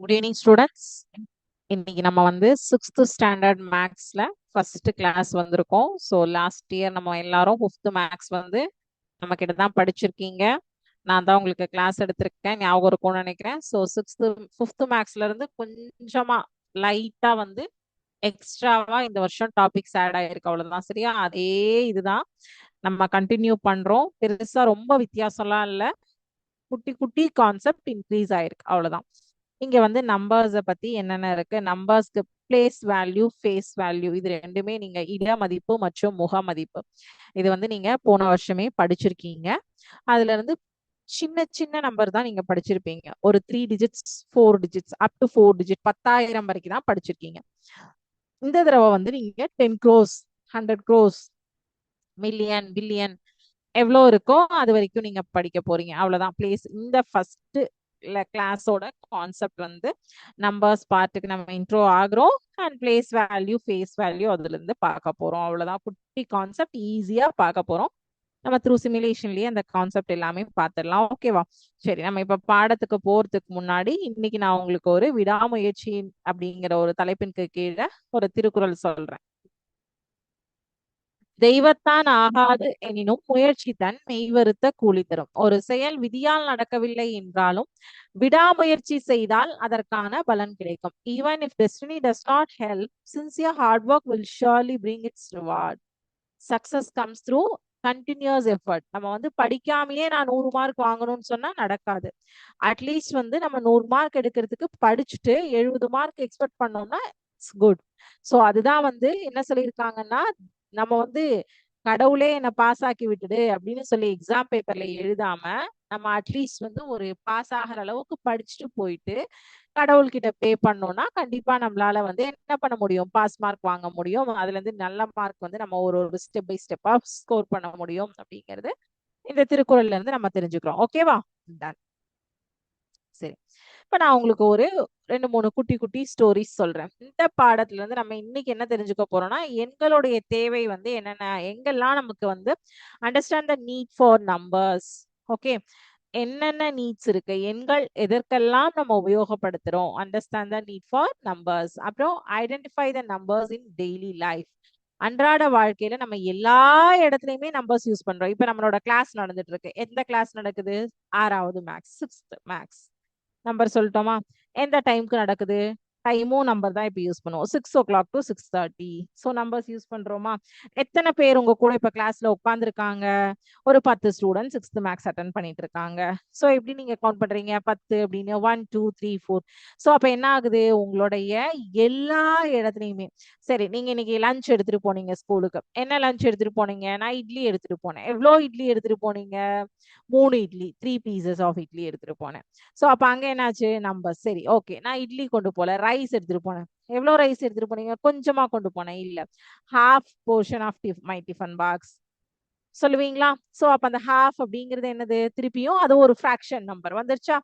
Good evening students. இன்னைக்கு நம்ம வந்து 6th ஸ்டாண்டர்ட் மேக்ஸ்ல ஃபர்ஸ்ட் கிளாஸ் வந்திருக்கோம். ஸோ லாஸ்ட் இயர் நம்ம எல்லாரும் 5th மேக்ஸ் வந்து நம்ம கிட்ட தான் படிச்சிருக்கீங்க. நான் தான் உங்களுக்கு கிளாஸ் எடுத்திருக்கேன், ஞாபகம் இருக்கும்னு நினைக்கிறேன். ஸோ 5th மேக்ஸ்ல இருந்து கொஞ்சமா லைட்டா வந்து எக்ஸ்ட்ராவா இந்த வருஷம் டாபிக்ஸ் ஆட் ஆயிருக்கு, அவ்வளவுதான். சரியா? அதே இதுதான் நம்ம கண்டினியூ பண்றோம். பெருசா ரொம்ப வித்தியாசம்லாம் இல்லை, குட்டி குட்டி கான்செப்ட் இன்க்ரீஸ் ஆயிருக்கு, அவ்வளவுதான். இங்க வந்து நம்பர்ஸ பத்தி என்னென்ன இருக்கு, நம்பர்ஸ்க்கு பிளேஸ் வேல்யூ, ஃபேஸ் வேல்யூ, இது ரெண்டுமே நீங்க இட மதிப்பு மற்றும் முக மதிப்பு, இது வந்து நீங்க போன வருஷமே படிச்சிருக்கீங்க. அதுல இருந்து சின்ன சின்ன நம்பர் தான் நீங்க படிச்சிருப்பீங்க. ஒரு 3 digits, 4 digits, up to 4 digit, 10,000 வரைக்கும் தான் படிச்சிருக்கீங்க. இந்த தடவை வந்து நீங்க 10 க்ரோஸ், 100 க்ரோஸ், மில்லியன், பில்லியன், எவ்வளோ இருக்கோ அது வரைக்கும் நீங்க படிக்க போறீங்க, அவ்வளவுதான். பிளேஸ் இந்த ஃபர்ஸ்ட் கிளாஸோட கான்செப்ட் வந்து நம்பர்ஸ் பார்ட்டுக்கு நம்ம இன்ட்ரோ ஆகுறோம். And place value, face value அதுல இருந்து பார்க்க போறோம், அவ்வளவுதான். குட்டி கான்செப்ட், ஈஸியா பார்க்க போறோம். நம்ம த்ரூ சிமுலேஷன்லயே அந்த கான்செப்ட் எல்லாமே பார்த்துடலாம். ஓகேவா? சரி, நம்ம இப்ப பாடத்துக்கு போறதுக்கு முன்னாடி இன்னைக்கு நான் உங்களுக்கு ஒரு விடாமுயற்சி அப்படிங்கிற ஒரு தலைப்பிற்கு கீழே ஒரு திருக்குறள் சொல்றேன். தெய்வத்தான் ஆகாது எனினும் முயற்சி தன் மெய்வருத்த கூலி தரும். ஒரு செயல் விதியால் நடக்கவில்லை என்றாலும் விடாமுயற்சி செய்தால் அதற்கான பலன் கிடைக்கும். Even if destiny does not help, sincere hard work will surely bring its reward. Success comes through continuous effort. நம்ம வந்து படிக்காமயே நான் 100 மார்க் வாங்கணும்னு சொன்னா நடக்காது. அட்லீஸ்ட் வந்து நம்ம 100 மார்க் எடுக்கிறதுக்கு படிச்சுட்டு 70 மார்க் எக்ஸ்பெக்ட் பண்ணோம்னா இட்ஸ் குட். ஸோ அதுதான் வந்து என்ன சொல்லியிருக்காங்கன்னா, நம்ம வந்து கடவுளே என்னை பாஸ் ஆக்கி விட்டுடு அப்படின்னு சொல்லி எக்ஸாம் பேப்பர்ல எழுதாம, நம்ம அட்லீஸ்ட் வந்து ஒரு பாஸ் ஆகிற அளவுக்கு படிச்சுட்டு போயிட்டு கடவுள்கிட்ட பே பண்ணோம்னா கண்டிப்பா நம்மளால வந்து என்ன பண்ண முடியும், பாஸ் மார்க் வாங்க முடியும். அதுல இருந்து நல்ல மார்க் வந்து நம்ம ஒரு ஒரு ஸ்டெப் பை ஸ்டெப்பா ஸ்கோர் பண்ண முடியும் அப்படிங்கிறது இந்த திருக்குறள்ல இருந்து நம்ம தெரிஞ்சுக்கிறோம். ஓகேவா? டன். சரி, இப்ப நான் உங்களுக்கு ஒரு 2-3 குட்டி குட்டி ஸ்டோரிஸ் சொல்றேன். இந்த பாடத்துல இருந்து நம்ம இன்னைக்கு என்ன தெரிஞ்சுக்க போறோம்னா, எங்களுடைய தேவை வந்து என்னென்ன, எங்கெல்லாம் நமக்கு வந்து understand the need for numbers. Okay, என்னென்ன நீட்ஸ் இருக்கு, எண்கள் எதற்கெல்லாம் நம்ம உபயோகப்படுத்துறோம், understand the need for numbers. அப்புறம் identify the numbers in daily life. அன்றாட வாழ்க்கையில நம்ம எல்லா இடத்துலயுமே நம்பர்ஸ் யூஸ் பண்றோம். இப்ப நம்மளோட கிளாஸ் நடந்துட்டு இருக்கு. எந்த கிளாஸ் நடக்குது? 6வது மேக்ஸ், 6th மேக்ஸ். நம்பர் சொல்லட்டோமா? எந்த டைம்க்கு நடக்குது? டைமும் நம்பர் தான் இப்ப யூஸ் பண்ணுவோம். 6 o'clock to 6:30. So numbers use பண்றோமா? எத்தனை பேர் உங்க கூட இப்ப கிளாஸ்ல உட்காந்துருக்காங்க? ஒரு 10 ஸ்டூடெண்ட் 6th மேக்ஸ் அட்டன் பண்ணிட்டு இருக்காங்க. ஸோ எப்படி நீங்க கவுண்ட் பண்றீங்க? 10 அப்படின்னு 1 2 3 4. ஸோ அப்ப என்ன ஆகுது, உங்களுடைய எல்லா இடத்துலயுமே. சரி, நீங்க இன்னைக்கு லஞ்ச் எடுத்துட்டு போனீங்க ஸ்கூலுக்கு. என்ன லஞ்ச் எடுத்துட்டு போனீங்க? நான் இட்லி எடுத்துட்டு போனேன். எவ்வளோ இட்லி எடுத்துட்டு போனீங்க? 3 இட்லி, 3 pieces ஆஃப் இட்லி எடுத்துட்டு போனேன். ஸோ அப்ப அங்க என்னாச்சு, நம்பர். சரி, ஓகே, நான் இட்லி கொண்டு போல, ரைஸ் எடுத்துட்டு போனேன். எவ்வளவு ரைஸ் எடுத்துட்டு போனீங்க? கொஞ்சமா கொண்டு போனேன். இல்ல, half portion of my tiffin box சொல்லுவீங்களா? சோ அப்ப அந்த half அப்படிங்கிறது என்னது, திருப்பியும் அது ஒரு ஃபிராக்ஷன் நம்பர் வந்துருச்சா?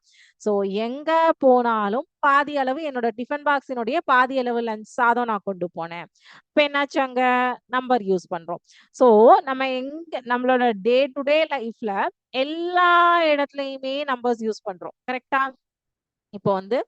சோ எங்க போனாலும் பாதி அளவு என்னோட டிஃபன் பாக்ஸினுடைய பாதி அளவு லஞ்ச் சாதம் நான் கொண்டு போனேன். இப்ப என்னாச்சு, அங்க நம்பர் யூஸ் பண்றோம். சோ நம்ம எங்க நம்மளோட டே டு டே லைஃப்ல எல்லா இடத்துலயுமே நம்பர்ஸ் யூஸ் பண்றோம், கரெக்டா? இப்போ வந்து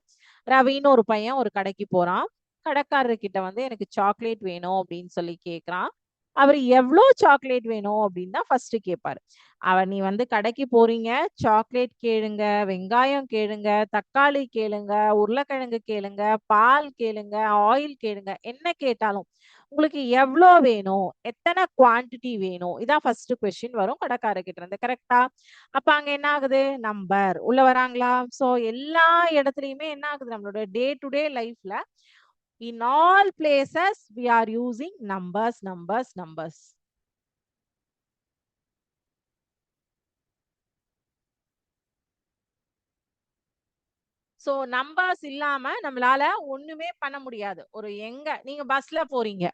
ரவின்னு ஒரு பையன் ஒரு கடைக்கு போறான். கடைக்காரர்கிட்ட வந்து எனக்கு சாக்லேட் வேணும் அப்படின்னு சொல்லி கேக்குறான். அவர் எவ்வளோ சாக்லேட் வேணும் அப்படின்னு தான் ஃபர்ஸ்ட் கேட்பாரு. அவர் நீ வந்து கடைக்கு போறீங்க, சாக்லேட் கேளுங்க, வெங்காயம் கேளுங்க, தக்காளி கேளுங்க, உருளைக்கிழங்கு கேளுங்க, பால் கேளுங்க, ஆயில் கேளுங்க, என்ன கேட்டாலும் உங்களுக்கு எவ்வளோ வேணும், எத்தனை குவான்டிட்டி வேணும், இதான் ஃபர்ஸ்ட் கொஸ்டின் வரும் கடைக்காரர்கிட்ட இருந்து, கரெக்டா? அப்ப அங்க என்ன ஆகுது, நம்பர் உள்ள வராங்களா? சோ எல்லா இடத்துலயுமே என்ன ஆகுது, நம்மளோட டே டு டே லைஃப்ல in all places we are using numbers, numbers, numbers. So numbers இல்லாம நம்மளால ஒண்ணுமே பண்ண முடியாது. ஒரு எங்க நீங்க பஸ்ல போறீங்க,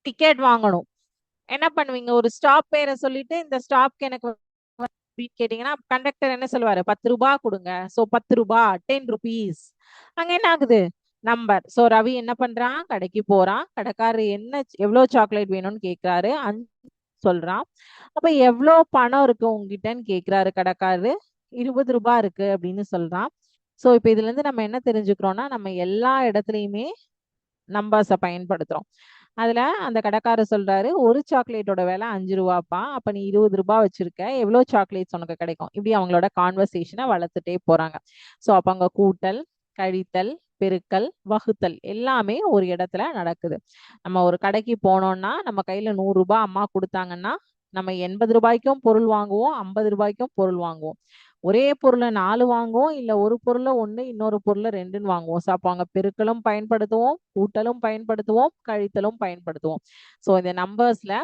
டிக்கெட் வாங்கணும், என்ன பண்ணுவீங்க? ஒரு ஸ்டாப் பேரை சொல்லிட்டு இந்த ஸ்டாப்க்கு எனக்கு அப்படின்னு கேட்டீங்கன்னா கண்டக்டர் என்ன சொல்லுவாரு, 10 ரூபாய் கொடுங்க. சோ 10 ரூபாய், 10 rupees. அங்க என்ன ஆகுது, நம்பர். சோ ரவி என்ன பண்றான், கடைக்கு போறான். கடைக்காரர் என்ன எவ்வளவு சாக்லேட் வேணும்னு கேக்குறாரு, 5 சொல்றான். அப்ப எவ்வளவு பணம் இருக்கு உங்ககிட்டன்னு கேக்குறாரு கடைக்காரரு. 20 ரூபாய் இருக்கு அப்படின்னு சொல்றான். சோ இப்ப இதுல இருந்து நம்ம என்ன தெரிஞ்சுக்கிறோம்னா, நம்ம எல்லா இடத்துலயுமே நம்பர்ஸை பயன்படுத்துறோம். அதுல அந்த கடைக்காரர் சொல்றாரு, ஒரு சாக்லேட்டோட விலை 5 ரூபாப்பா, அப்ப நீ 20 ரூபாய் வச்சிருக்க, எவ்வளவு சாக்லேட்ஸ் உனக்கு கிடைக்கும்? இப்படி அவங்களோட கான்வர்சேஷனை வளர்த்துட்டே போறாங்க. சோ அப்ப அங்க கூட்டல், கழித்தல், பெருக்கல், வகுத்தல் எல்லாமே ஒரு இடத்துல நடக்குது. நம்ம ஒரு கடைக்கு போனோம்னா நம்ம கையில 100 ரூபாய் அம்மா கொடுத்தாங்கன்னா நம்ம 80 ரூபாய்க்கும் பொருள் வாங்குவோம், 50 ரூபாய்க்கும் பொருள் வாங்குவோம். ஒரே பொருளை 4 வாங்குவோம், இல்ல ஒரு பொருளை 1 இன்னொரு பொருளை 2ன்னு வாங்குவோம். ஸோ அப்போ அங்க பெருக்கலும் பயன்படுத்துவோம், கூட்டலும் பயன்படுத்துவோம், கழித்தலும் பயன்படுத்துவோம். ஸோ இந்த நம்பர்ஸ்ல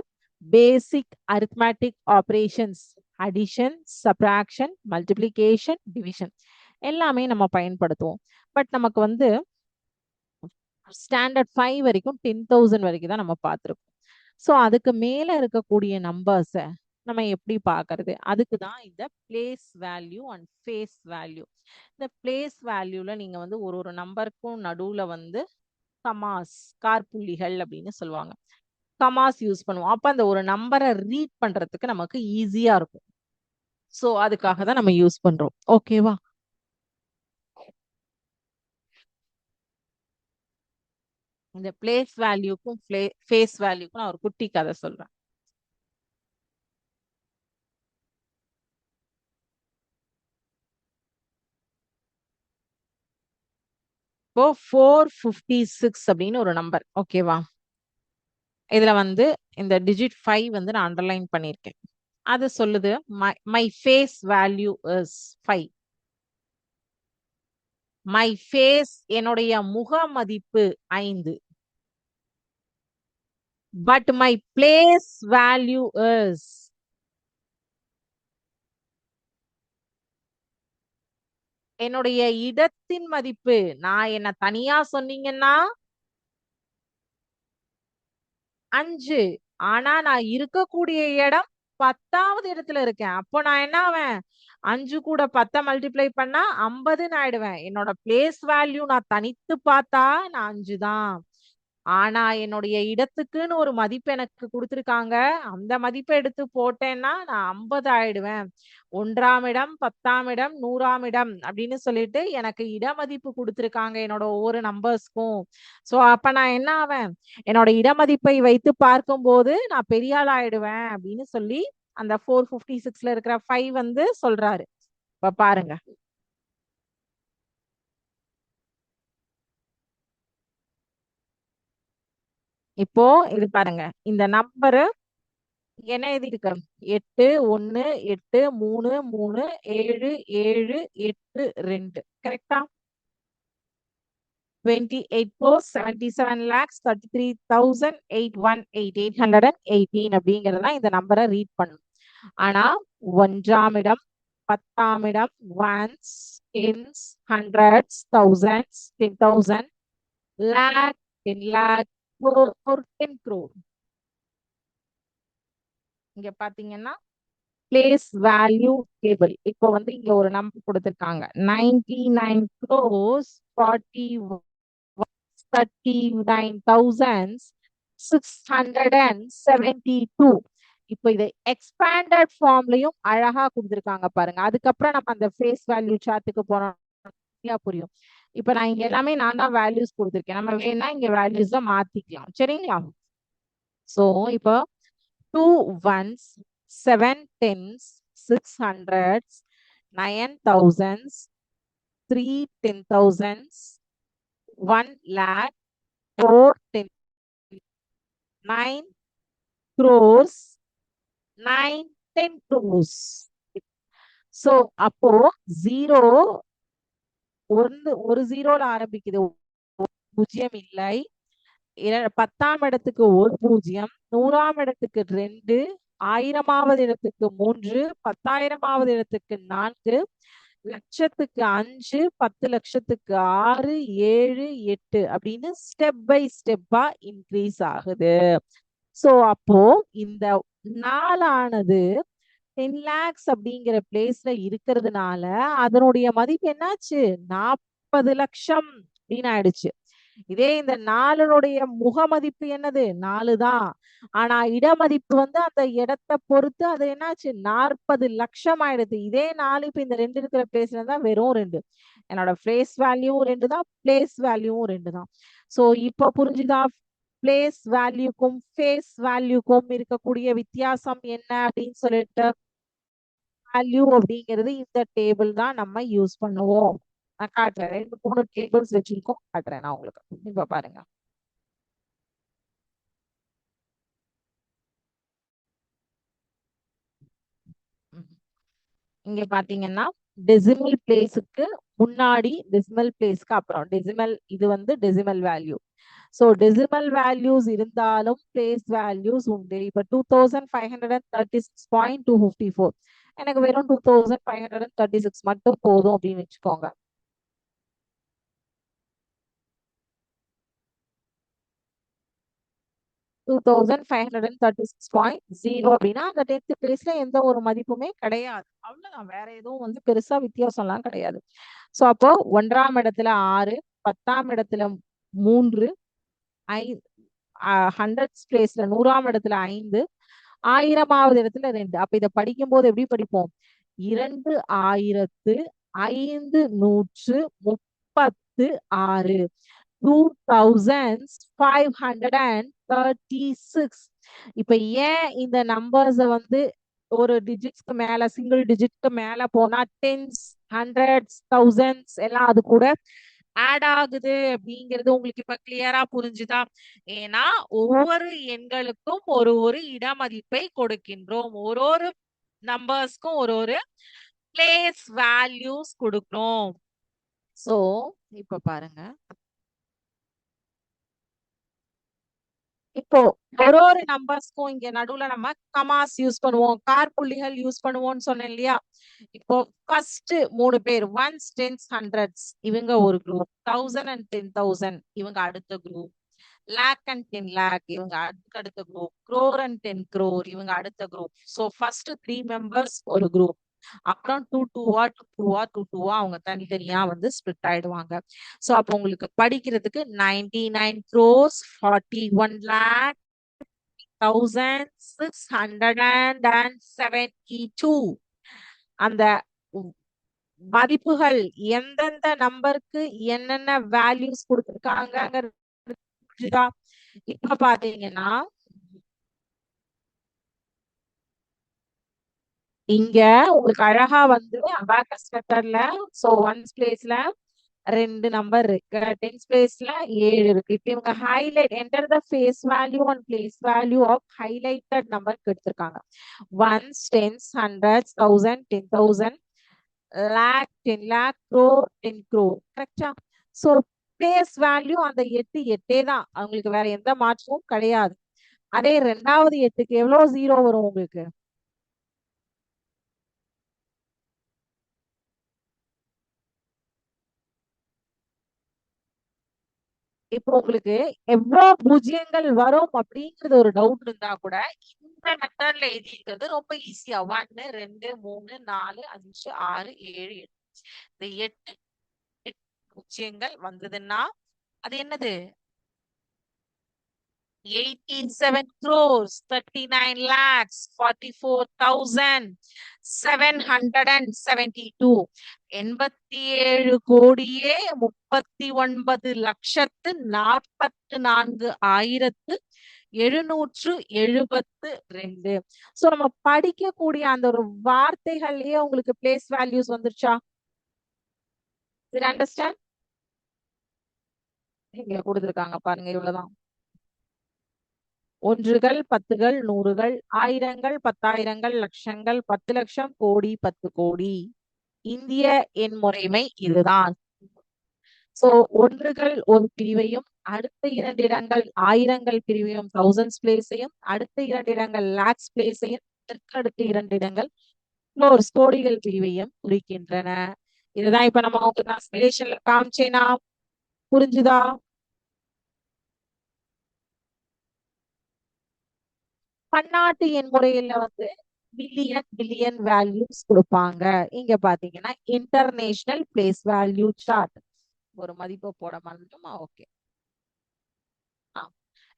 basic arithmetic operations, addition, subtraction, multiplication, division எல்லாமே நம்ம பயன்படுத்துவோம். பட் நமக்கு வந்து ஸ்டாண்டர்ட் 5 வரைக்கும் 10,000 வரைக்கும் தான் நம்ம பார்த்துருக்கோம். ஸோ அதுக்கு மேல இருக்கக்கூடிய நம்பர்ஸை நம்ம எப்படி பார்க்கறது? அதுக்கு தான் இந்த place value and face value. இந்த பிளேஸ் வேல்யூல நீங்க வந்து ஒரு ஒரு நம்பருக்கும் நடுவுல வந்து கமாஸ், காற்புள்ளிகள் அப்படின்னு சொல்லுவாங்க. கமாஸ் யூஸ் பண்ணுவோம். அப்ப அந்த ஒரு நம்பரை ரீட் பண்றதுக்கு நமக்கு ஈஸியா இருக்கும். ஸோ அதுக்காக தான் நம்ம யூஸ் பண்றோம். ஓகேவா? இந்த பிளேஸ் வேல்யூக்கும் ஃபேஸ் வேல்யூக்கும் நான் ஒரு குட்டி கதை சொல்றேன். இப்போ 456 அப்படின்னு ஒரு நம்பர். ஓகேவா? இதுல வந்து இந்த டிஜிட் 5 வந்து நான் அண்டர்லைன் பண்ணியிருக்கேன். அது சொல்லுது my face value is 5. My face, என்னுடைய முக மதிப்பு 5. But my place value is, என்னுடைய இடத்தின் மதிப்பு, நான் என்ன தனியா சொன்னீங்கன்னா 5. ஆனா நான் இருக்கக்கூடிய இடம் 10வது இடத்துல இருக்கேன். அப்போ நான் என்ன ஆவேன்? 5 கூட 10 மல்டிப்ளை பண்ணா 50ன்னு ஆயிடுவேன். என்னோட பிளேஸ் வேல்யூ நான் தனித்து பார்த்தா நான் 5 தான். ஆனா என்னுடைய இடத்துக்குன்னு ஒரு மதிப்பு எனக்கு கொடுத்துருக்காங்க. அந்த மதிப்பை எடுத்து போட்டேன்னா நான் 50 ஆயிடுவேன். 1ஆம் இடம், 10ஆம் இடம், 100ஆம் இடம் அப்படின்னு சொல்லிட்டு எனக்கு இட மதிப்பு கொடுத்துருக்காங்க என்னோட ஒவ்வொரு நம்பர்ஸ்க்கும். சோ அப்ப நான் என்ன ஆவேன்? என்னோட இட மதிப்பை வைத்து பார்க்கும்போது நான் பெரிய ஆள் ஆயிடுவேன் அப்படின்னு சொல்லி அந்த 456ல இருக்கிற 5 வந்து சொல்றாரு. இப்ப பாருங்க. இப்போ இது பாருங்க, இந்த நம்பரு என்ன எழுதிருக்கு? 8 1 8 3 3 7 7 8 2. கரெக்டா? 28 crores 77 lakhs 33,818 அப்படிங்கறத இந்த நம்பரை ரீட் பண்ணும். ஆனா 1ஆம் இடம், 10ஆம் இடம், ones, tens, hundreds, thousands, 10,000, lakh, 10 lakh, crore, 10 crore. இங்க பாத்தீங்கன்னா பிளேஸ் வேல்யூ டேபிள். இப்போ வந்து இங்க ஒரு நம்பர் கொடுத்திருக்காங்க, 99 crores 39,672. இப்போ இதை எக்ஸ்பேண்டட் ஃபார்ம்லயும் அழகா கொடுத்திருக்காங்க பாருங்க. அதுக்கப்புறம் நம்ம அந்த ஃபேஸ் வேல்யூ சார்ட்டுக்கு போனோம், புரியும். இப்ப நான் இங்க எல்லாமே நான் தான் வேல்யூஸ் கொடுத்திருக்கேன். நம்ம வேணா இங்க வேல்யூஸ் மாத்திக்கலாம். சரிங்களா? சோ இப்போ 2 ones, 7 tens, 6 hundreds, 9 thousands, 3 10,000s, 1 lakh, 4 10, 9 crores, 9 10 crores. So அப்போ 0 ஒரு ஜீரோல ஆரம்பிக்குது, பூஜ்ஜியம் இல்லை. 10ஆம் இடத்துக்கு 1 பூஜ்ஜியம், 100ஆம் இடத்துக்கு 2, 1000வது இடத்துக்கு 3, 10,000வது இடத்துக்கு 4, லட்சத்துக்கு 5, 10 லட்சத்துக்கு 6, 7, 8 அப்படின்னு ஸ்டெப் பை ஸ்டெப்பா இன்க்ரீஸ் ஆகுது. சோ அப்போ இந்த நாளானது 10 lakhs அப்படிங்கிற பிளேஸ்ல இருக்கிறதுனால அதனுடைய மதிப்பு என்னாச்சு? 40 லட்சம் அப்படின்னு ஆயிடுச்சு. இதே இந்த 4னுடைய முக மதிப்பு என்னது 4 தான். ஆனா இடமதிப்பு வந்து அந்த இடத்தை பொறுத்து அது என்னாச்சு 40 லட்சம் ஆயிடுது. இதே 4 இப்ப இந்த 2 இருக்கிற பிளேஸ்ல தான் வெறும் 2. என்னோட ஃபேஸ் வேல்யூவும் 2 தான், பிளேஸ் வேல்யூவும் 2 தான். சோ இப்ப புரிஞ்சுதா? பிளேஸ் வேல்யூக்கும் ஃபேஸ் வேல்யூக்கும் இருக்கக்கூடிய வித்தியாசம் என்ன அப்படின்னு சொல்லிட்டு, வேல்யூ அப்படிங்கிறது இந்த டேபிள் தான் நம்ம யூஸ் பண்ணுவோம். நான் காட்டுறேன், 2 3 டேபிள்ஸ் வச்சிருக்கோம், காட்டுறேன் நான் உங்களுக்கு. இப்ப பாருங்க. இங்க பாத்தீங்கன்னா டெசிமல் பிளேஸுக்கு முன்னாடி, டெசிமல் பிளேஸ்க்கு அப்புறம், டெசிமல் இது வந்து decimal value. So decimal values இருந்தாலும் பிளேஸ் வேல்யூஸ் உண்டு. இப்ப 2536.254 எனக்கு வெறும் 2536 மட்டும் போதும் அப்படின்னு வச்சுக்கோங்க. 2536.0 அப்படின்னா அந்த 10th பிளேஸ்ல எந்த ஒரு மதிப்புமே கிடையாது. அவ்வளவுதான், வேற எதுவும் வந்து பெருசா வித்தியாசம்லாம் கிடையாது. சோ அப்போ 1ஆம் இடத்துல 6, 10ஆம் இடத்துல 3, 100th பிளேஸ்ல 100ஆம் இடத்துல 5, 1000வது இடத்துல 2. அப்ப இதை படிக்கும் போது எப்படி படிப்போம்? 2536 2536. இப்ப ஏன் இந்த நம்பர்ஸ வந்து ஒரு டிஜிட்ஸ்க்கு மேல, சிங்கிள் டிஜிட்க்கு மேல போனா டென்ஸ், ஹண்ட்ரட்ஸ், தௌசண்ட்ஸ் எல்லாம் அது கூட ஆட் ஆகுது அப்படிங்கிறது உங்களுக்கு இப்ப கிளியரா புரிஞ்சுதா? ஏன்னா ஒவ்வொரு எண்களுக்கும் ஒரு ஒரு இடமதிப்பை கொடுக்கின்றோம். ஒரு ஒரு நம்பர்ஸ்க்கும் ஒரு ஒரு பிளேஸ் வேல்யூஸ் கொடுக்கணும். சோ இப்ப பாருங்க, இப்போ ஒரு ஒரு நம்பர்ஸ்க்கும் இங்க நடுவுல நம்ம கமாஸ் யூஸ் பண்ணுவோம், கார் புள்ளிகள் யூஸ் பண்ணுவோம்னு சொன்னேன் இல்லையா? இப்போ ஃபர்ஸ்ட் 3 பேர், ஒன்ஸ், டென்ஸ், ஹண்ட்ரட்ஸ் இவங்க ஒரு குரூப், 1000 and 10,000 இவங்க அடுத்த குரூப், லேக் அண்ட் 10 லேக் இவங்க அடுத்த குரூப், க்ரோர் அண்ட் 10 க்ரோர் இவங்க அடுத்த குரூப். ஸோ ஃபர்ஸ்ட் 3 மெம்பர்ஸ் ஒரு குரூப், அப்புறம் 2 2 அவங்க தனித்தனியா வந்து ஸ்பிளிட் ஆயிடுவாங்க. ஸோ அப்போ உங்களுக்கு படிக்கிறதுக்கு 99 crores 41 lakh 1672 அந்த மதிப்புகள் எந்தெந்த நம்பருக்கு என்னென்ன வேல்யூஸ் கொடுத்துருக்காங்க. இப்ப பாத்தீங்கன்னா இங்க உங்களுக்கு அழகா வந்து அபாகஸ் மெத்தட்ல சோ ஒன்ஸ் பிளேஸ்ல 2 நம்பர் இருக்கு, டென்ஸ் பிளேஸ்ல 7 இருக்கு. இப்ப இவங்க highlight enter the face value and place value of highlighted number எடுத்திருக்காங்க. Ones, tens, hundreds, thousand, 10,000, lakh, 10 lakh, crore, 10 crore. கரெக்டா? சோ பிளேஸ் வேல்யூ அந்த 8 8 தான், அவங்களுக்கு வேற எந்த மாற்றமும் கிடையாது. அதே 2வது 8க்கு எவ்வளவு ஜீரோ வரும் உங்களுக்கு? இப்போ உங்களுக்கு எவ்வளவு பூஜ்ஜியங்கள் வரும் அப்படிங்கிறது ஒரு டவுட் இருந்தா கூட இந்த மெத்தட்ல எழுதி இருக்கிறது ரொம்ப ஈஸியா. 1 2 3 4 5 6 7 8 இந்த 8 பூஜ்ஜியங்கள் வந்ததுன்னா அது என்னது? 87 crores 39 lakhs 44,772 87 கோடியே 39,44,772. சோ நம்ம படிக்கக்கூடிய அந்த ஒரு வார்த்தைகள்லயே உங்களுக்கு பிளேஸ் வேல்யூஸ் வந்துருச்சா? அண்டர்ஸ்டாண்ட்? இங்க கொடுத்துருக்காங்க பாருங்க, இவ்வளவுதான். ஒன்றுகள், பத்துகள், நூறுகள், ஆயிரங்கள், பத்தாயிரங்கள், லட்சங்கள், 10 லட்சம், கோடி, 10 கோடி. இந்திய எண் முறைமை இதுதான். சோ ஒன்றுகள் ஒரு பிரிவையும், அடுத்த 2 இடங்கள் ஆயிரங்கள் பிரிவையும், தௌசண்ட்ஸ் பிளேஸையும், அடுத்த 2 இடங்கள் லேக்ஸ் பிளேஸையும், அடுத்த 2 இடங்கள் க்ரோர்ஸ் கோடிகள் பிரிவையும் குறிக்கின்றன. இதுதான் இப்ப நம்ம உங்களுக்கு காமிச்சேனா? புரிஞ்சுதா? பன்னாட்டு எண் முறையில வந்து பில்லியன் பில்லியன் வேல்யூஸ் கொடுப்பாங்க. இங்க பாத்தீங்கன்னா இன்டர்நேஷனல் பிளேஸ் வேல்யூ சார்ட். ஒரு மதிப்பு போட மாட்டோமா? Okay.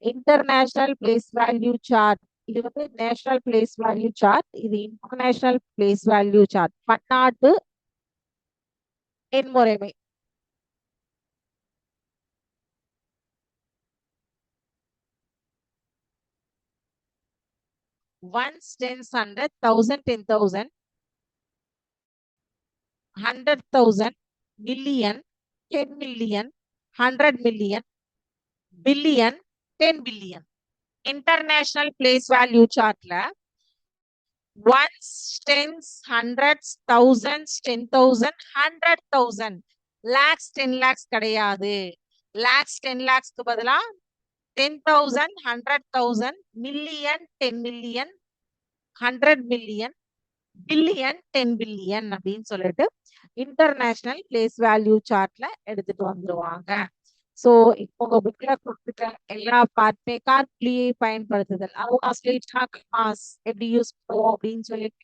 International place value chart. இது வந்து நேஷனல் பிளேஸ் வேல்யூ சார்ட். இது இன்டர்நேஷனல் பிளேஸ் வேல்யூ சார்ட். பன்னாட்டு எண்முறைமை. Ones, tense, 100, 1000, 10,000, 100,000, million, 10 million, 100 million, billion, 10 billion. International place value சார்ட்ல ones, tens, hundreds, thousands, 10,000, 100,000, lakhs, 10 lakhs கிடையாது. லேக்ஸ் 10 லேக்ஸ்க்கு பதிலா 10,000, 100,000, million, 10 million, 100 million, billion, 10 billion அப்படின்னு சொல்லிட்டு இன்டர்நேஷனல் பிளேஸ் வேல்யூ சார்ட்ல எடுத்துட்டு வந்துருவாங்க. சோ இப்போ உங்க புக்ல கொடுத்துருக்க எல்லா பார்ட்டுமே காற்புள்ளியை பயன்படுத்துதல், எப்படி யூஸ் பண்ணுவோம் அப்படின்னு சொல்லிட்டு.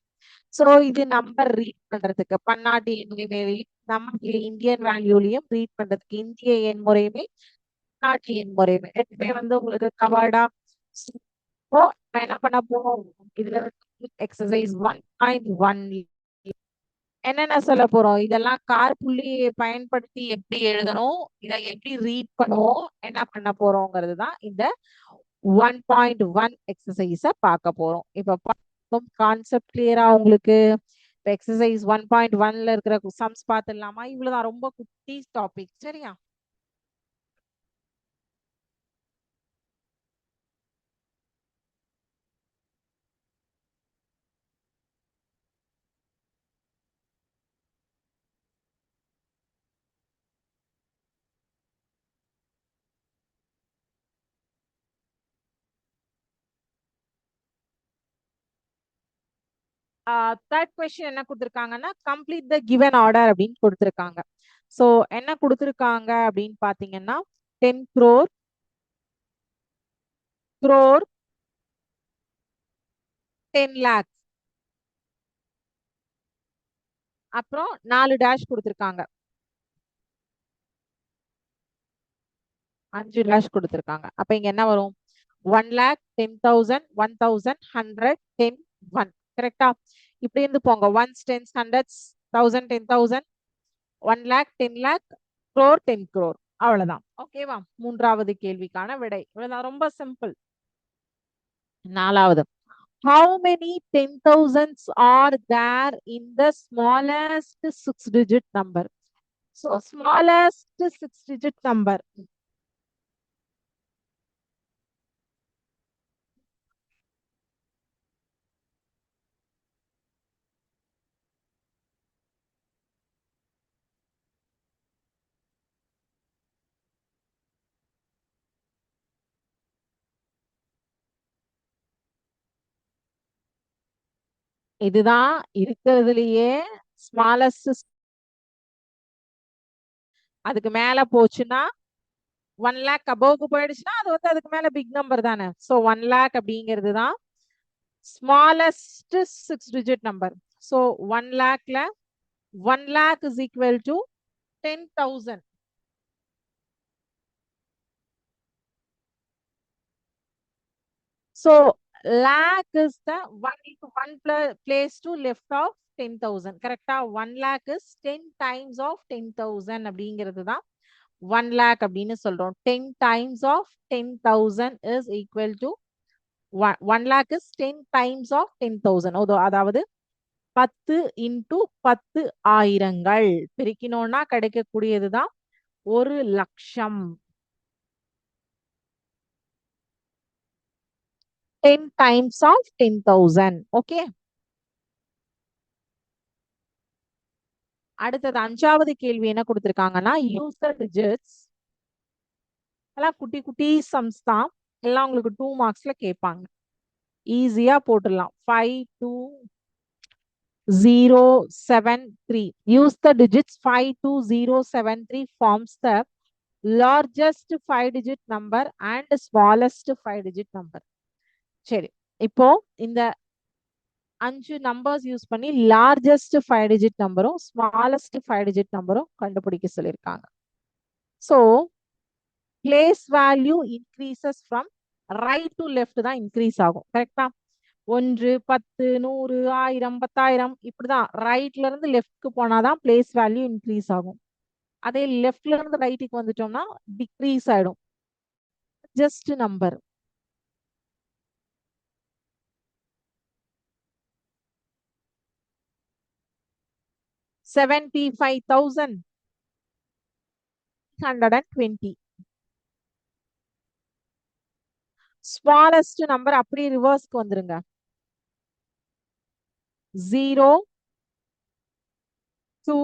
சோ இது நம்பர் ரீட் பண்றதுக்கு பன்னாட்டு எண்முறைமை, நம்ம இந்தியன் வேல்யூலையும் ரீட் பண்றதுக்கு இந்திய எண்முறைமை, நாட்டு எண்முறைமை ரெண்டுமே வந்து உங்களுக்கு கவர்டா. என்ன பண்ண போறோம் இதுல எக்ஸசைஸ் 1.1 என்னென்ன சொல்ல போறோம், இதெல்லாம் காற்புள்ளியை பயன்படுத்தி எப்படி எழுதணும், இதை எப்படி ரீட் பண்ணுவோம், என்ன பண்ண போறோங்கிறது தான் இந்த 1.1 எக்ஸசைஸ பார்க்க போறோம். இப்ப கான்செப்ட் கிளியரா உங்களுக்கு? எக்ஸசைஸ் 1.1ல இருக்கிற சம்ஸ் பார்த்துடலாமா? இவ்வளவுதான், ரொம்ப குட்டி டாபிக். சரியா? தேர்ட் கொஸ்டின் என்ன கொடுத்துருக்காங்கன்னா, கம்ப்ளீட் த கிவன் ஆர்டர் அப்படின்னு கொடுத்துருக்காங்க. சோ என்ன கொடுத்துருக்காங்க அப்படின்னு பாத்தீங்கன்னா, 10 crore, crore, 10 lakhs, அப்புறம் 4 டேஷ் கொடுத்துருக்காங்க, 5 டேஷ் கொடுத்துருக்காங்க. அப்ப இங்க என்ன வரும்? 1 lakh, 10,000, 1,000, 100, 10, 1. கரெக்டா? இப்படி இருந்து போங்க. Ones, tens, hundreds, 1000, 10,000, 1 lakh, 10 lakh, crore, 10 crore. அவ்வளவுதான். ஓகேவா? மூன்றாவது கேள்விக்கான விடை இவ்வளவுதான், ரொம்ப சிம்பிள். நாலாவது, how many 10,000s are there in the smallest 6-digit number? So smallest 6-digit number. இதுதான் இருக்கிறதுலயே ஸ்மாலஸ்ட். அதுக்கு மேல போச்சுன்னா 1 lakh அபோவ்க்கு போயிடுச்சுன்னா அது வந்து அதுக்கு மேல பிக் நம்பர் தானே. சோ 1 lakh அப்படிங்கிறது தான் smallest 6-digit number. So 1 lakhல 1 lakh is equal to 10,000. So lakh is the one place to left of 10,000. கரெக்டா? 1 lakh is 10 times of 10,000 அப்படிங்கிறது தான் 1 lakh அப்படின்னு சொல்றோம். 10 times of 10,000 is equal to 1 lakh is 10 times of 10,000. அதாவது 10 into 10 ஆயிரங்கள் பெருக்கினோம்னா கிடைக்கக்கூடியதுதான் 1 லட்சம். 10 times of 10,000. Okay. அடுத்தது அஞ்சாவது கேள்வி என்ன கொடுத்திருக்காங்கன்னா, யூஸ் த டிஜிட்ஸ். எல்லாம் குட்டி குட்டி சம்ஸ் தான், எல்லாம் உங்களுக்கு 2 மார்க்ஸ்ல கேட்பாங்க. ஈஸியா போட்டுடலாம். 52073. Use the digits 52073 forms the largest 5-digit number and smallest 5-digit number. சரி, இப்போ இந்த 5 நம்பர்ஸ் யூஸ் பண்ணி லார்ஜஸ்ட் 5-digit நம்பரும் ஸ்மாலஸ்ட் 5-digit நம்பரும் கண்டுபிடிக்க சொல்லியிருக்காங்க. So place value increases from right to left தான் இன்க்ரீஸ் ஆகும். கரெக்டா? 1, 10, 100, 1000, 10,000 இப்படிதான் ரைட்ல இருந்து லெஃப்ட்க்கு போனாதான் பிளேஸ் வேல்யூ இன்க்ரீஸ் ஆகும். அதே லெஃப்ட்ல இருந்து ரைட்டுக்கு வந்துட்டோம்னா டிக்ரீஸ் ஆயிடும். Just number. $75,120. ஸ்மாலஸ்ட் நம்பர் அப்படியே ரிவர்ஸ்க்கு வந்துருங்க. 0, 2,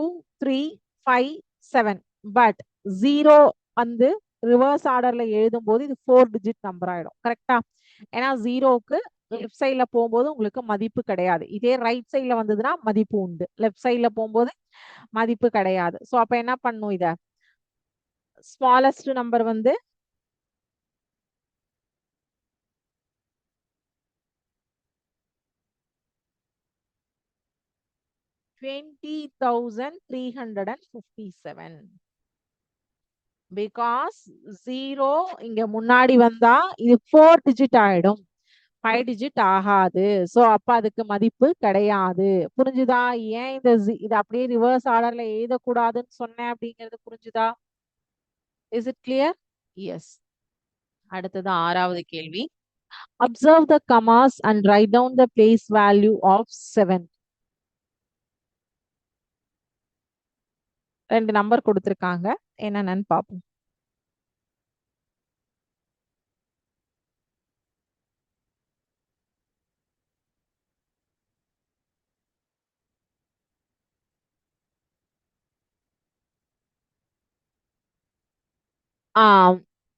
3, 5, 7. பட் 0 வந்து ரிவர்ஸ் ஆர்டர்ல எழுதும் போது இது 4 டிஜிட் நம்பர் ஆயிடும். கரெக்டா? ஏன்னா 0க்கு லெஃப்ட் சைட்ல போகும்போது உங்களுக்கு மதிப்பு கிடையாது. இதே ரைட் சைட்ல வந்ததுன்னா மதிப்பு உண்டு. லெஃப்ட் சைட்ல போகும்போது மதிப்பு கிடையாது. சோ அப்ப என்ன பண்ணும் இத? ஸ்மாலஸ்ட் நம்பர் வந்து 20,357. பிகாஸ் 0 இங்க முன்னாடி வந்தா இது 4 டிஜிட் ஆயிடும். 5 டிஜிட் ஆகாது. சோ அப்ப அதுக்கு மதிப்பு கிடையாது. புரிஞ்சுதா? ஏன் இது அப்படியே ரிவர்ஸ் ஆர்டர்ல எழுதக்கூடாதுன்னு சொன்னேன் அப்படிங்கிறது புரிஞ்சுதா? Is it clear? எஸ். அடுத்தது 6வது கேள்வி. Observe the commas and write down the place value of 7. 2 number கொடுத்திருக்காங்க. என்னென்னு பார்ப்போம்.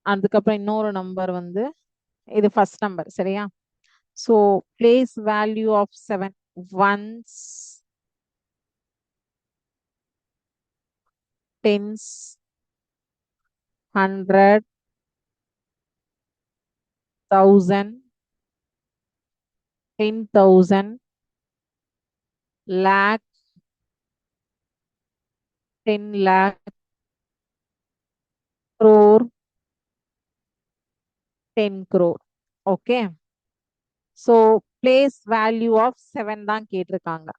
அதுக்கப்புறம் இன்னொரு நம்பர் வந்து இது ஃபர்ஸ்ட் நம்பர். சரியா? So place value of 7. ஒன்ஸ், tense, 100, 1000, 10,000, lakh, 10 lakh, crore, 10 crore. Okay. So place value of 7 தான் கேட்டிருக்காங்க.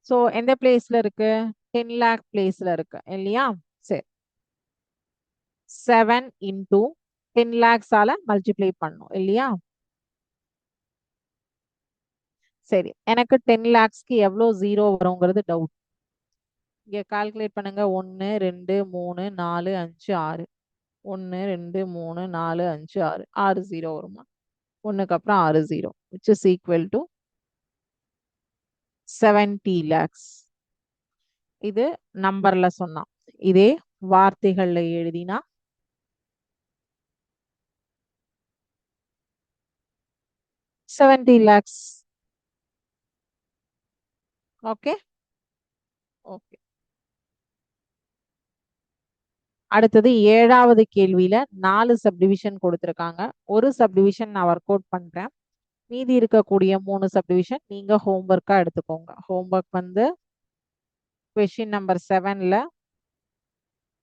சோ எந்த பிளேஸ்ல இருக்கு? 10 lakh பிளேஸ்ல இருக்கு இல்லையா? சரி. 7 into 10 lakhs ஆல மல்டிப்ளை பண்ணும் இல்லையா? சரி. எனக்கு 10 lakhsக்கு எவ்வளவு ஜீரோ வருங்கிறது டவுட். இங்க கால்குலேட் பண்ணுங்க. 1, 2, 3, 4, 5, 6. 1, 2, 3, 4, 5, 6. 6 ஜீரோ வருமா? 1க்கு அப்புறம் 6 zero, which is equal to 70 lakhs. இது நம்பர்ல சொன்னா. இதே வார்த்தைகள்ல எழுதினா 70 lakhs. ஓகே. ஓகே. அடுத்தது 7வது கேள்வியில 4 சப்டிவிஷன் கொடுத்திருக்காங்க. ஒரு சப்டிவிஷன் நான் ஒர்க் அவுட் பண்றேன். மீதி இருக்கக்கூடிய 3 சப்டிவிஷன் நீங்க ஹோம்ஒர்க்கா எடுத்துக்கோங்க. ஹோம்ஒர்க் வந்து கொஸ்டின் நம்பர் 7ல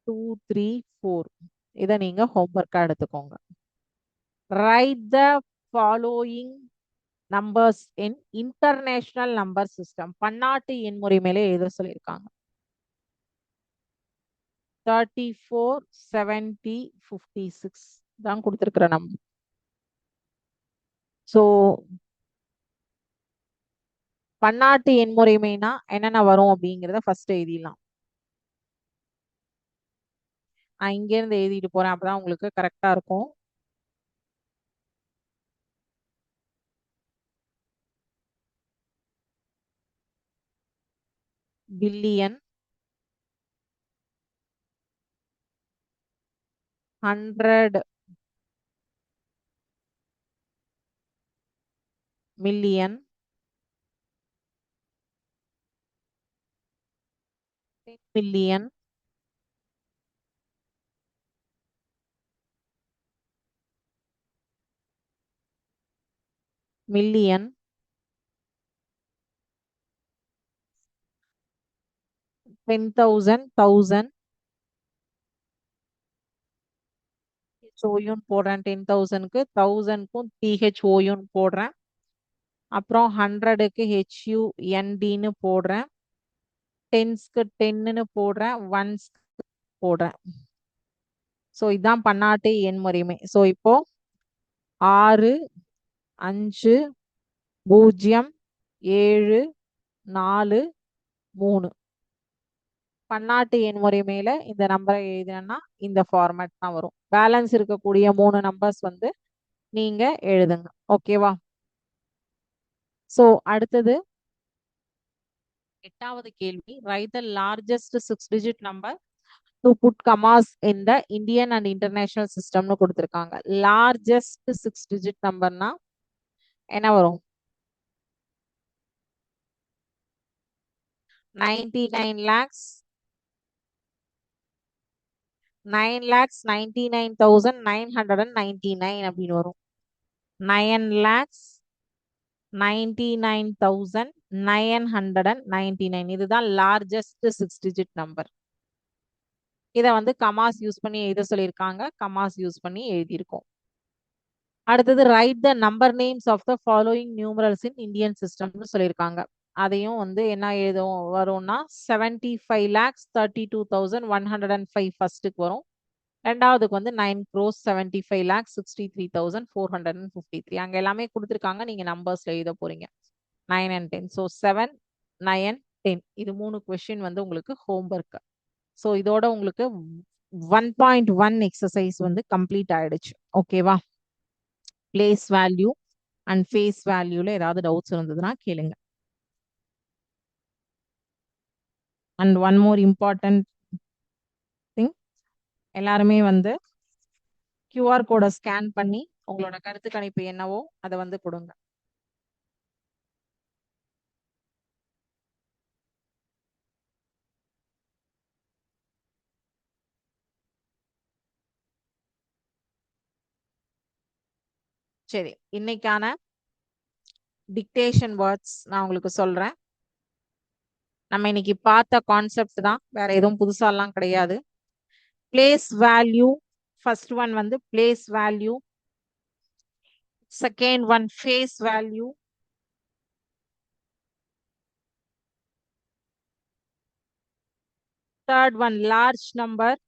2, 3, 4 இதை நீங்க ஹோம்ஒர்க்கா எடுத்துக்கோங்க. Right the following numbers in international number system. பன்னாட்டு எண்முறை மேலே எழுத சொல்லியிருக்காங்க. 34, 70, 56 தான் கொடுத்திருக்கிற நம்பர். சோ பன்னாட்டு எண்முறைமைனா என்னென்ன வரும் அப்படிங்கிறத ஃபர்ஸ்ட் எழுதிடலாம். நான் இங்க இருந்து எழுதிட்டு போறேன். அப்பதான் உங்களுக்கு கரெக்டா இருக்கும். பில்லியன், 100 மில்லியன், 10 மில்லியன், மில்லியன், 10,000 1000 ஹெச்ஓயும் போடுறேன். 10,000க்கு 1000க்கும் டிஹெச்ஓயும் போடுறேன். அப்புறம் 100க்கு ஹெச்யூஎன்டின்னு போடுறேன். டென்ஸ்க்கு 10ன்னு போடுறேன். ஒன்ஸ் போடுறேன். ஸோ இதான் பன்னாட்டு எண் முறைமை. ஸோ இப்போ 6 5 0 7 4 3 பன்னாட்டு எண் முறைமையில இந்த நம்பரை எழுதினா இந்த ஃபார்மேட் தான் வரும். பேலன்ஸ் இருக்கக்கூடிய 3 நம்பர்ஸ் வந்து நீங்க எழுதுங்க. ஓகேவா? ஸோ அடுத்தது 8வது கேள்வி. Write the largest 6 digit number to put commas in the Indian and international சிஸ்டம்னு கொடுத்துருக்காங்க. லார்ஜஸ்ட் 6 டிஜிட் நம்பர்னா என்ன வரும்? 99 lakhs 9,99,999 அப்படின்னு வரும். 9,99,999 இதுதான் லார்ஜஸ்ட் 6 டிஜிட் நம்பர். இதை வந்து கமாஸ் யூஸ் பண்ணி எழுத சொல்லியிருக்காங்க. கமாஸ் யூஸ் பண்ணி எழுதியிருக்கோம். அடுத்தது write the number names of the following numerals in Indian சிஸ்டம்னு சொல்லியிருக்காங்க. அதையும் வந்து என்ன எழுதும் வரும்னா 75,32,105 ஃபர்ஸ்ட்டுக்கு வரும். ரெண்டாவதுக்கு வந்து 9,75,63,453. அங்க எல்லாமே கொடுத்துருக்காங்க. நீங்க நம்பர்ஸ்ல எழுத போறீங்க 9 and 10. ஸோ 7 9 10 இது 3 கொஸ்டின் வந்து உங்களுக்கு ஹோம்ஒர்க். ஸோ இதோட உங்களுக்கு 1.1 எக்ஸசைஸ் வந்து கம்ப்ளீட் ஆயிடுச்சு. ஓகேவா? பிளேஸ் வேல்யூ அண்ட் ஃபேஸ் வேல்யூல ஏதாவது டவுட்ஸ் இருந்ததுன்னா கேளுங்க. And one more important thing, எல்லாருமே வந்து QR கோடை ஸ்கேன் பண்ணி உங்களோட கருத்து கணிப்பு என்னவோ அதை வந்து கொடுங்க. சரி, இன்னைக்கான டிக்டேஷன் வேர்ட்ஸ் நான் உங்களுக்கு சொல்றேன். நம்ம இன்னைக்கு பார்த்த கான்செப்ட் தான், வேற எதுவும் புதுசாலாம் கிடையாது. பிளேஸ் வேல்யூ, ஃபர்ஸ்ட் ஒன் வந்து place value, second one face value, third one large number,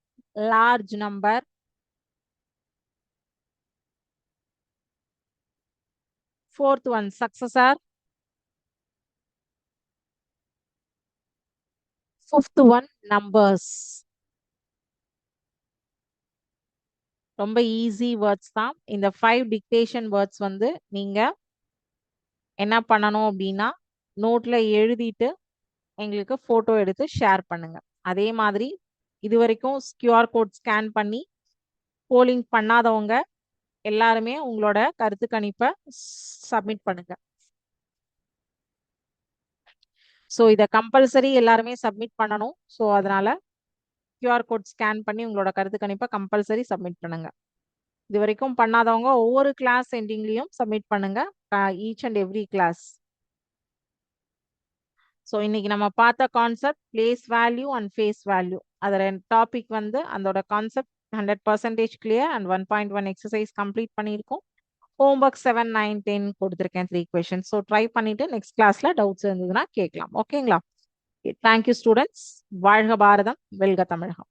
large number, fourth one successor, fifth one numbers. ரொம்ப ஈஸி வேர்ட்ஸ் தான். இந்த 5 டிக்டேஷன் வேர்ட்ஸ் வந்து நீங்க என்ன பண்ணணும் அப்படின்னா நோட்ல எழுதிட்டு எங்களுக்கு போட்டோ எடுத்து ஷேர் பண்ணுங்க. அதே மாதிரி இது வரைக்கும் QR கோட் ஸ்கேன் பண்ணி போலிங் பண்ணாதவங்க எல்லாருமே உங்களோட கருத்து கணிப்பை சப்மிட் பண்ணுங்க. ஸோ இதை கம்பல்சரி எல்லாருமே சப்மிட் பண்ணணும். ஸோ அதனால QR கோட் ஸ்கேன் பண்ணி உங்களோட கருத்து கணிப்பை கம்பல்சரி சப்மிட் பண்ணுங்க. இது வரைக்கும் பண்ணாதவங்க ஒவ்வொரு கிளாஸ் எண்டிங்லயும் சப்மிட் பண்ணுங்க, each and every class. So இன்னைக்கு நம்ம பார்த்த concept place value and face value. அதோட டாபிக் வந்து அதோட concept 100% clear and 1.1 exercise complete பண்ணியிருக்கோம். ஹோம்ஒர்க் 7 9 10 கொடுத்துருக்கேன் 3 கொஸ்டின். ஸோ ட்ரை பண்ணிட்டு நெக்ஸ்ட் கிளாஸ்ல டவுட்ஸ் இருந்ததுன்னா கேட்கலாம். ஓகேங்களா? Thank you students. வாழ்க பாரதம், வெல்க தமிழகம்.